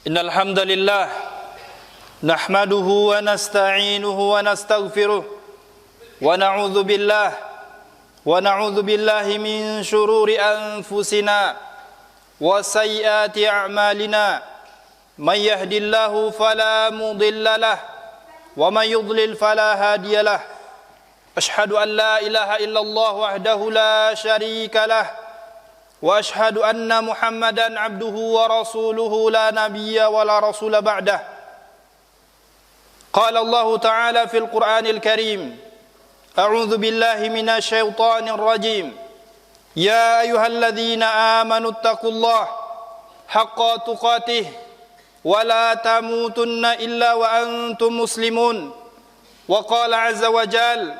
إن الحمد لله نحمده ونستعينه ونستغفره ونعوذ بالله من شرور أنفسنا وسيئات أعمالنا من يهد الله فلا مضل له ومن يضلل فلا هادي له أشهد أن لا إله إلا الله وحده لا شريك له وأشهد أن محمدا عبده ورسوله لا نبي ولا رسول بعده قال الله تعالى في القرآن الكريم أعوذ بالله من الشيطان الرجيم يا أيها الذين آمنوا اتقوا الله حق تقاته ولا تموتن إلا وأنتم مسلمون وقال عز وجل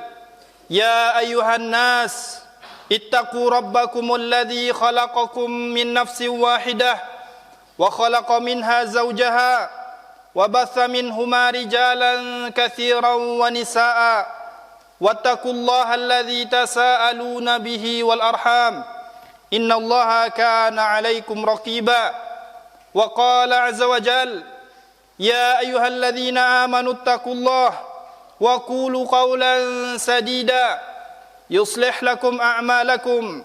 يا أيها الناس اتقوا ربكم الذي خلقكم من نفس واحدة وخلق منها زوجها وبث منهما رجالا كثيرا ونساء واتقوا الله الذي تساءلون به والأرحام إن الله كان عليكم رقيبا وقال عز وجل يا أيها الذين آمنوا اتقوا الله وقولوا قولا سديدا يصلح لكم أعمالكم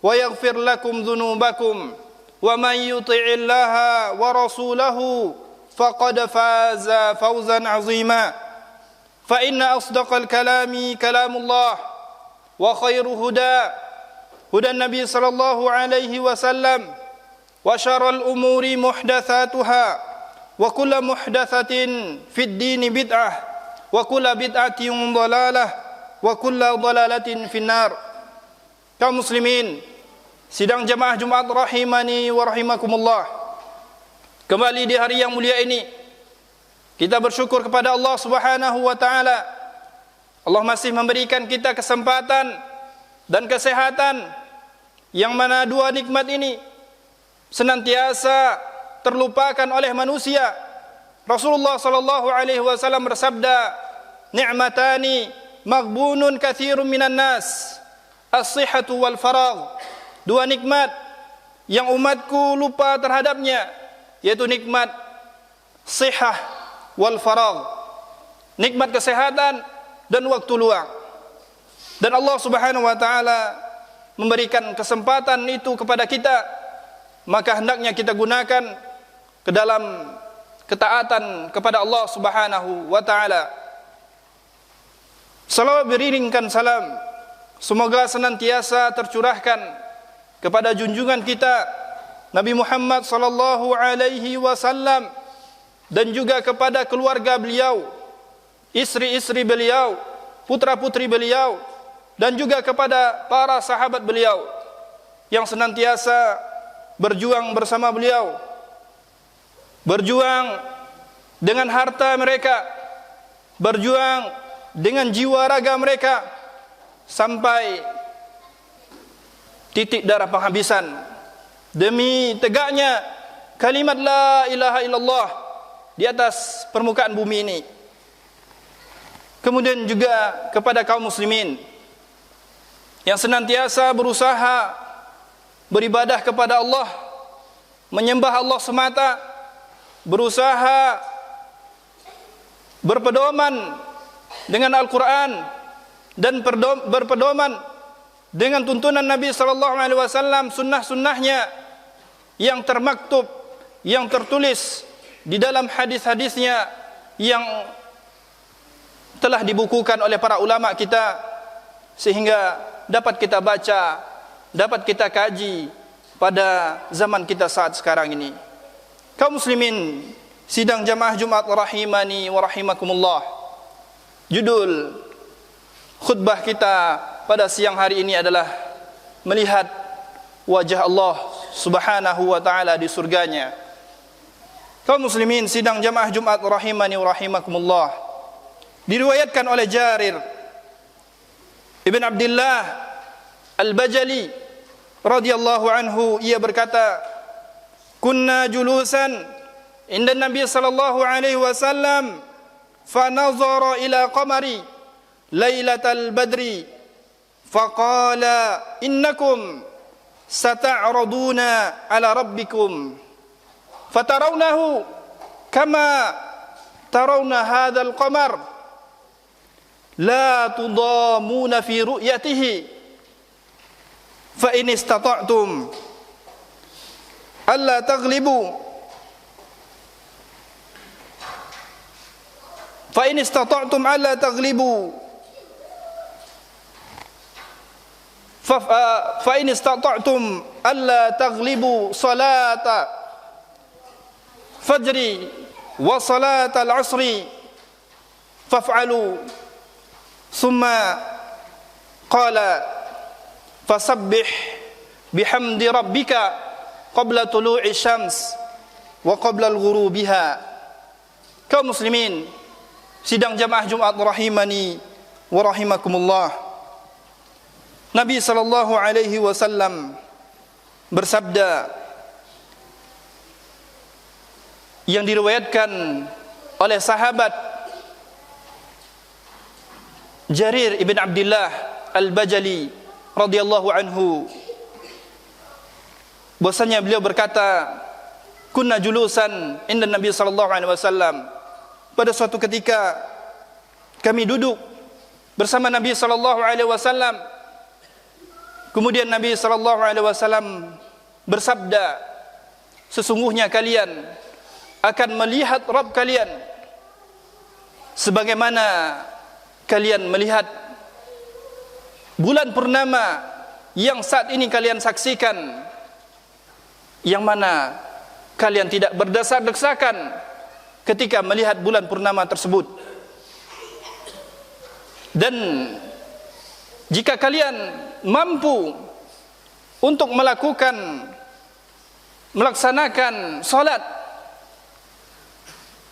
ويغفر لكم ذنوبكم ومن يطع الله ورسوله فقد فاز فوزا عظيما فإن أصدق الكلام كلام الله وخير هدى النبي صلى الله عليه وسلم وشر الأمور محدثاتها وكل محدثة في الدين بدعة وكل بدعة ضلالة wa kullu dhalalatin finnar. Kaum muslimin, sidang jamaah Jumat rahimani wa rahimakumullah. Kembali di hari yang mulia ini kita bersyukur kepada Allah Subhanahu wa taala. Allah masih memberikan kita kesempatan dan kesehatan yang mana dua nikmat ini senantiasa terlupakan oleh manusia. Rasulullah sallallahu alaihi wasallam bersabda, "Ni'matani maghbunun katsirun minan nas, as-sihhatu wal faragh." Dua nikmat yang umatku lupa terhadapnya, yaitu nikmat sihah wal faragh, nikmat kesehatan dan waktu luang. Dan Allah Subhanahu wa taala memberikan kesempatan itu kepada kita, maka hendaknya kita gunakan ke dalam ketaatan kepada Allah Subhanahu wa taala. Salawat beriringkan salam semoga senantiasa tercurahkan kepada junjungan kita Nabi Muhammad sallallahu alaihi wasallam dan juga kepada keluarga beliau, istri-istri beliau, putra-putri beliau dan juga kepada para sahabat beliau yang senantiasa berjuang bersama beliau, berjuang dengan harta mereka, berjuang dengan jiwa raga mereka sampai titik darah penghabisan demi tegaknya kalimat la ilaha illallah di atas permukaan bumi ini. Kemudian juga kepada kaum muslimin yang senantiasa berusaha beribadah kepada Allah, menyembah Allah semata, berusaha berpedoman dengan Al-Quran dan berpedoman dengan tuntunan Nabi sallallahu alaihi wasallam, sunnah-sunnahnya yang termaktub, yang tertulis di dalam hadis-hadisnya yang telah dibukukan oleh para ulama kita sehingga dapat kita baca, dapat kita kaji pada zaman kita saat sekarang ini. Kaum muslimin, sidang jamaah Jumat rahimani wa rahimakumullah. Judul khutbah kita pada siang hari ini adalah melihat wajah Allah Subhanahu wa taala di surganya. Kaum muslimin, sidang jamaah Jumat rahimani wa rahimakumullah. Diriwayatkan oleh Jarir Ibn Abdullah Al-Bajali radhiyallahu anhu, ia berkata, "Kunna julusan inda Nabi sallallahu alaihi wasallam فنظر إلى قمر ليلة البدر فقال إنكم ستعرضون على ربكم فترونه kama tarawna hadzal qamar la tudamuna fi ru'yatihi fa in istata'tum alla taghlibu fa in istata'tum alla taghlibu fa in istata'tum alla taghlibu salata fajri wa salata al-'asri faf'alu thumma qala fasabbih bihamdi rabbika qabla tulu'i syams wa qabla al-ghurubiha. Kaum muslimin sidang jamaah Jumat rahimani wa rahimakumullah. Nabi sallallahu alaihi wasallam bersabda yang diriwayatkan oleh sahabat Jarir ibn Abdullah Al-Bajali radhiyallahu anhu, bahwasanya beliau berkata, kunna julusan inda Nabi sallallahu alaihi wasallam, pada suatu ketika kami duduk bersama Nabi sallallahu alaihi wasallam. Kemudian Nabi sallallahu alaihi wasallam bersabda, sesungguhnya kalian akan melihat Rabb kalian sebagaimana kalian melihat bulan purnama yang saat ini kalian saksikan, yang mana kalian tidak berdesak-desakan ketika melihat bulan purnama tersebut. Dan jika kalian mampu untuk melaksanakan salat,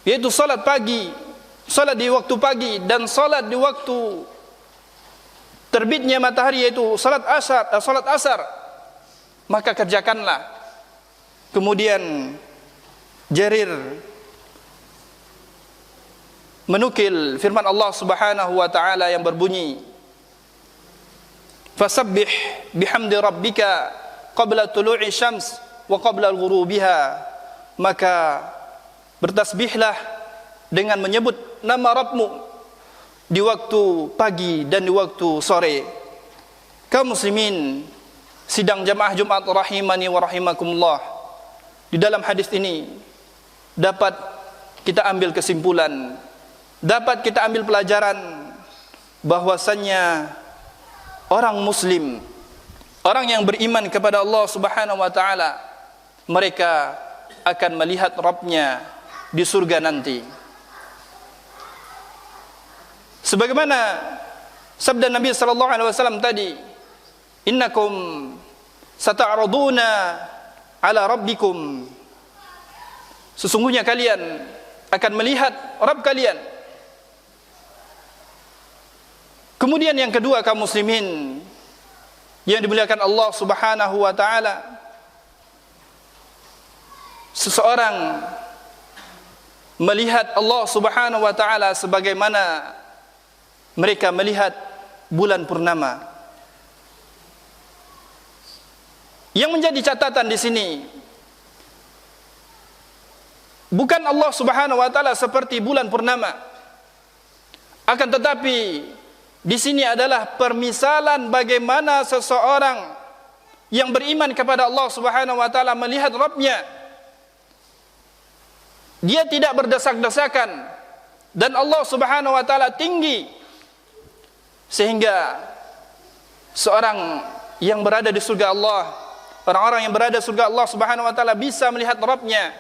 yaitu salat pagi, salat di waktu pagi, dan salat di waktu terbitnya matahari, yaitu salat asar, maka kerjakanlah. Kemudian Jarir menukil firman Allah Subhanahu wa taala yang berbunyi, fasabbih bihamdi rabbika qabla tulu'i syams wa qabla al-ghurubiha, maka bertasbihlah dengan menyebut nama Rabbmu di waktu pagi dan di waktu sore. Kaum muslimin sidang jamaah Jumat rahimani wa rahimakumullah, di dalam hadis ini dapat kita ambil kesimpulan, dapat kita ambil pelajaran bahwasannya orang muslim, orang yang beriman kepada Allah Subhanahu wa taala, mereka akan melihat Rabbnya di surga nanti. Sebagaimana sabda Nabi sallallahu alaihi wasallam tadi, innakum sata'raduna ala rabbikum, sesungguhnya kalian akan melihat Rabb kalian. Kemudian yang kedua, kaum muslimin yang dimuliakan Allah Subhanahu wa taala, seseorang melihat Allah Subhanahu wa taala sebagaimana mereka melihat bulan purnama. Yang menjadi catatan di sini, bukan Allah Subhanahu wa taala seperti bulan purnama, akan tetapi di sini adalah permisalan bagaimana seseorang yang beriman kepada Allah Subhanahu wa taala melihat Rabbnya. Dia tidak berdesak-desakan dan Allah Subhanahu wa taala tinggi, sehingga seorang yang berada di surga Allah, orang-orang yang berada di surga Allah Subhanahu wa taala bisa melihat Rabbnya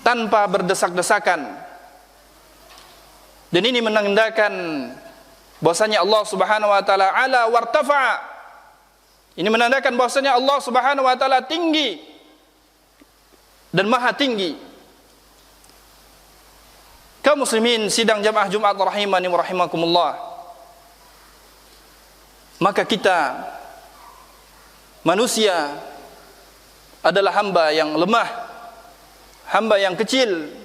tanpa berdesak-desakan. Dan ini menandakan bahwasanya Allah Subhanahu wa taala ala wartafa'a. Ini menandakan bahwasanya Allah Subhanahu wa taala tinggi dan maha tinggi. Kaum muslimin sidang jamaah Jumat rahimani wa rahimakumullah, maka kita manusia adalah hamba yang lemah, hamba yang kecil.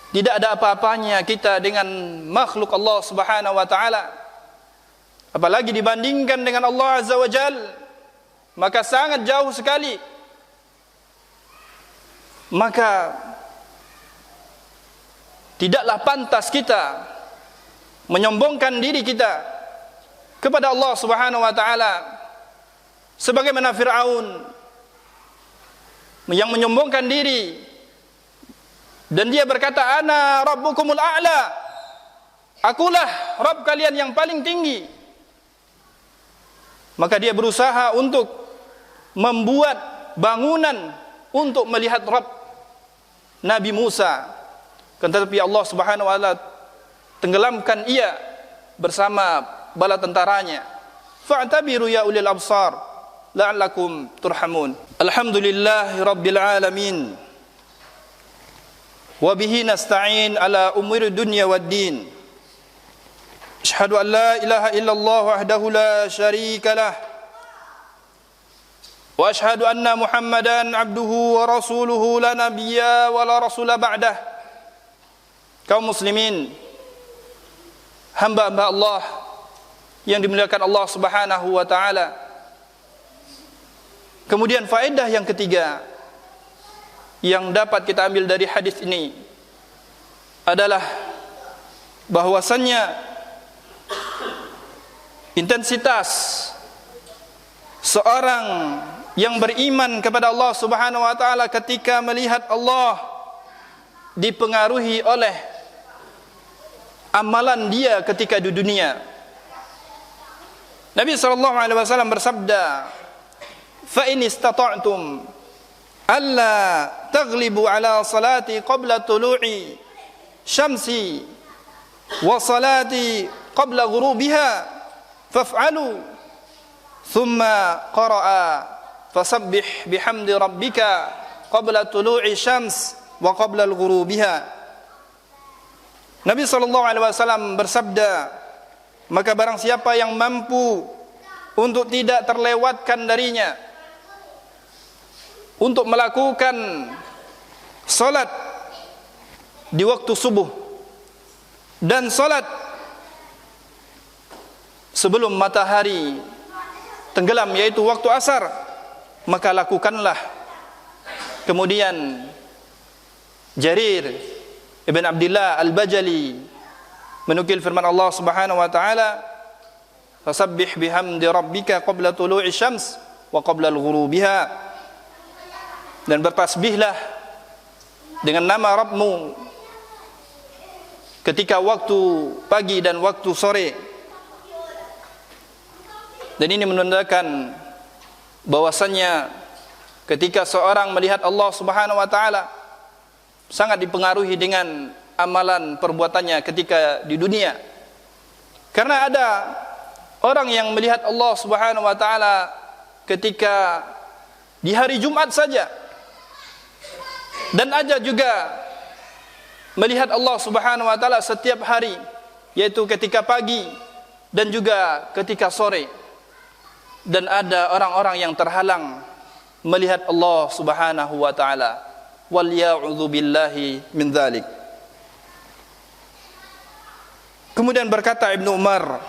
Tidak ada apa-apanya kita dengan makhluk Allah Subhanahu wa taala, apalagi dibandingkan dengan Allah Azza wa Jal, maka sangat jauh sekali. maka tidaklah pantas kita menyombongkan diri kita kepada Allah Subhanahu wa taala sebagaimana Fir'aun yang menyombongkan diri dan dia berkata, ana rabbukumul a'la, akulah Rabb kalian yang paling tinggi. Maka dia berusaha untuk membuat bangunan untuk melihat Rabb Nabi Musa, tetapi Allah Subhanahu wa taala tenggelamkan ia bersama bala tentaranya. Fa'tabiru ya ulil absar la'allakum turhamun. Alhamdulillahi rabbil alamin, wa bihi nasta'in ala umuri dunya waddin. Asyhadu an la ilaha illallah wahdahu la syarika lah, wa asyhadu anna Muhammadan abduhu wa rasuluhu la nabiyya wa la rasula ba'dah. Kaum muslimin, hamba-hamba Allah yang dimuliakan Allah Subhanahu wa taala. Kemudian faedah yang ketiga yang dapat kita ambil dari hadis ini adalah bahwasannya intensitas seorang yang beriman kepada Allah Subhanahu wa taala ketika melihat Allah dipengaruhi oleh amalan dia ketika di dunia. Nabi SAW bersabda, fa in istata'tum alla taghlibu ala salati qabla tulu'i syamsi wa salati qabla ghurubiha faf'alu. Thumma qara'a fasabbih bihamdi rabbika qabla tulu'i syams wa qabla al-ghurubiha. Nabi SAW bersabda, maka barang siapa yang mampu untuk tidak terlewatkan darinya untuk melakukan salat di waktu subuh dan salat sebelum matahari tenggelam, yaitu waktu asar, maka lakukanlah. Kemudian Jarir Ibn Abdullah Al-Bajali menukil firman Allah Subhanahu wa taala, fasabbih bihamdi rabbika qabla tulu'i syams wa qabla al-ghurubiha, dan bertasbihlah dengan nama Rabbmu ketika waktu pagi dan waktu sore. Dan ini menandakan bahwasannya ketika seorang melihat Allah Subhanahu wa taala sangat dipengaruhi dengan amalan perbuatannya ketika di dunia. Karena ada orang yang melihat Allah Subhanahu wa taala ketika di hari Jumat saja, dan ada juga melihat Allah Subhanahu wa taala setiap hari, yaitu ketika pagi dan juga ketika sore. Dan ada orang-orang yang terhalang melihat Allah Subhanahu wa taala. Wal ya'udzu billahi min dzalik. Kemudian berkata Ibnu Umar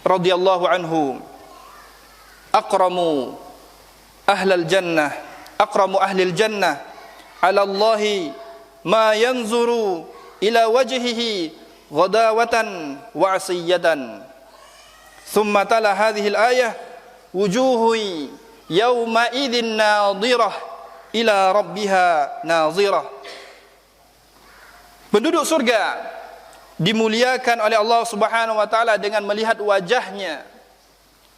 radhiyallahu anhu, aqramu ahlal jannah, aqramu ahlil jannah ala Allahi ma yanzuru ila wajhihi ghadawatan wa asiyatan. Thumma tala hadhihi al-ayah, wujuhu yawma idzin nadhirah ila rabbiha nazirah. Penduduk surga dimuliakan oleh Allah Subhanahu wa taala dengan melihat wajahnya.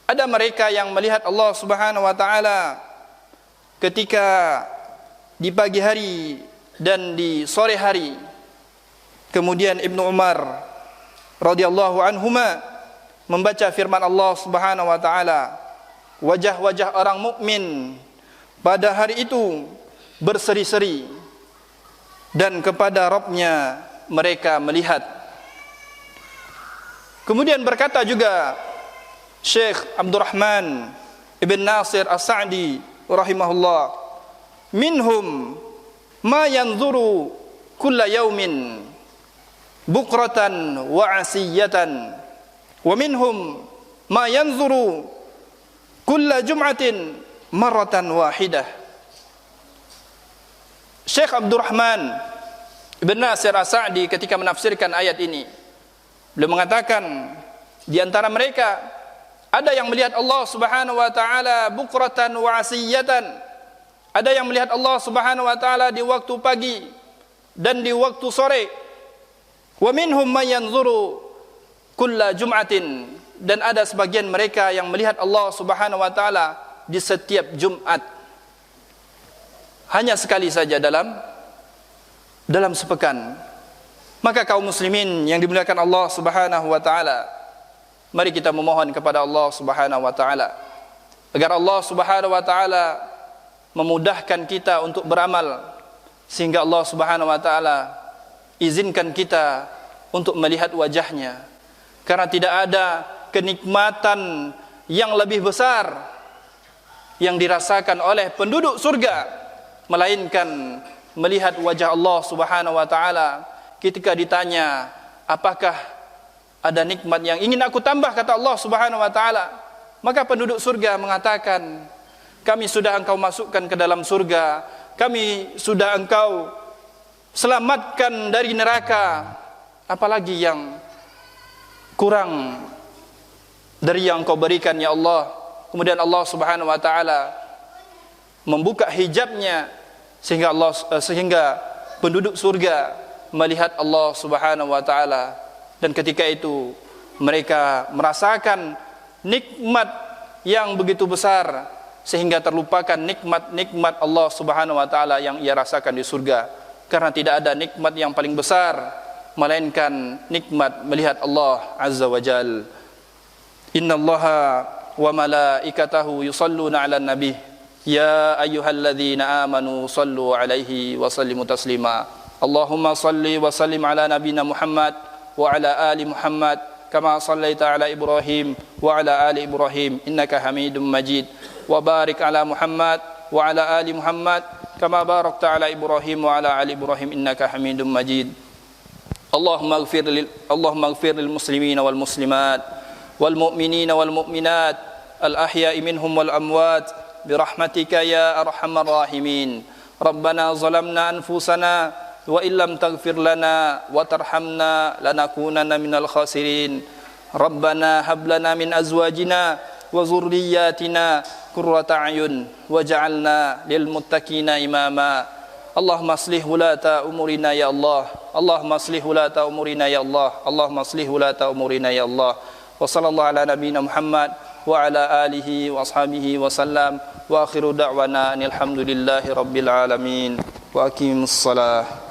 Ada mereka yang melihat Allah Subhanahu wa taala ketika di pagi hari dan di sore hari. Kemudian Ibnu Umar radhiyallahu anhuma membaca firman Allah Subhanahu wa taala, wajah-wajah orang mukmin pada hari itu berseri-seri dan kepada Rabbnya mereka melihat. Kemudian berkata juga Syekh Abdurrahman Ibn Nasir As-Sa'di rahimahullah, minhum ma yanzuru kulla yaumin bukratan wa asiyatan, wa minhum ma yanzuru kulla jum'atin marratan wahidah. Syekh Abdurrahman Ibn Nasir As-Sa'di ketika menafsirkan ayat ini, beliau mengatakan di antara mereka ada yang melihat Allah Subhanahu wa taala bukratan wa asiyatan. Ada yang melihat Allah Subhanahu wa taala di waktu pagi dan di waktu sore. Wa minhum man yanzuru kulla jum'atin, dan ada sebagian mereka yang melihat Allah Subhanahu wa taala di setiap Jumat. Hanya sekali saja dalam sepekan. Maka kaum muslimin yang dimuliakan Allah Subhanahu wa taala, mari kita memohon kepada Allah Subhanahu wa taala agar Allah Subhanahu wa taala memudahkan kita untuk beramal, sehingga Allah Subhanahu wa taala izinkan kita untuk melihat wajahnya. Karena tidak ada kenikmatan yang lebih besar yang dirasakan oleh penduduk surga melainkan melihat wajah Allah Subhanahu wa taala. Ketika ditanya, apakah ada nikmat yang ingin aku tambah, kata Allah Subhanahu wa taala, maka penduduk surga mengatakan, kami sudah engkau masukkan ke dalam surga, kami sudah engkau selamatkan dari neraka, apalagi yang kurang dari yang engkau berikan ya Allah. Kemudian Allah Subhanahu wa taala membuka hijabnya sehingga penduduk surga melihat Allah Subhanahu wa taala, dan ketika itu mereka merasakan nikmat yang begitu besar sehingga terlupakan nikmat-nikmat Allah Subhanahu wa taala yang ia rasakan di surga. Karena tidak ada nikmat yang paling besar melainkan nikmat melihat Allah Azza wa Jal. Innallaha wa malaikatahu yusalluna 'alan nabi ya ayyuhalladzina amanu sallu 'alaihi wa sallimu taslima. Allahumma salli wa sallim ala nabina Muhammad wa ala ali Muhammad kama sallaita ala Ibrahim wa ala ali Ibrahim innaka Hamidum Majid. Wa barik ala Muhammad wa ala ali Muhammad kama barakta ala Ibrahim wa ala ali Ibrahim innaka Hamidum Majid. Allahumma ighfir lil muslimina wal muslimat wal mu'minina wal mu'minat al ahya'i minhum wal amwat birahmatika ya arhamar rahimin. Rabbana zalamna anfusana wa illam taghfir lana wa tarhamna lanakunanna minal khasirin. Rabbana hab lana min azwajina wa zurriyyatina qurrata a'yun waj'alna lil muttaqina imama. Allahumma aslih wulata umurina ya Allah. Allahumma aslih wulata umurina ya Allah. Allahumma aslih wulata umurina ya Allah. Wa sallallahu ala nabiyyina Muhammad wa ala alihi wa ashabihi wa sallam. Wa akhiru da'wana alhamdulillahi rabbil alamin. Wa aqimus salah.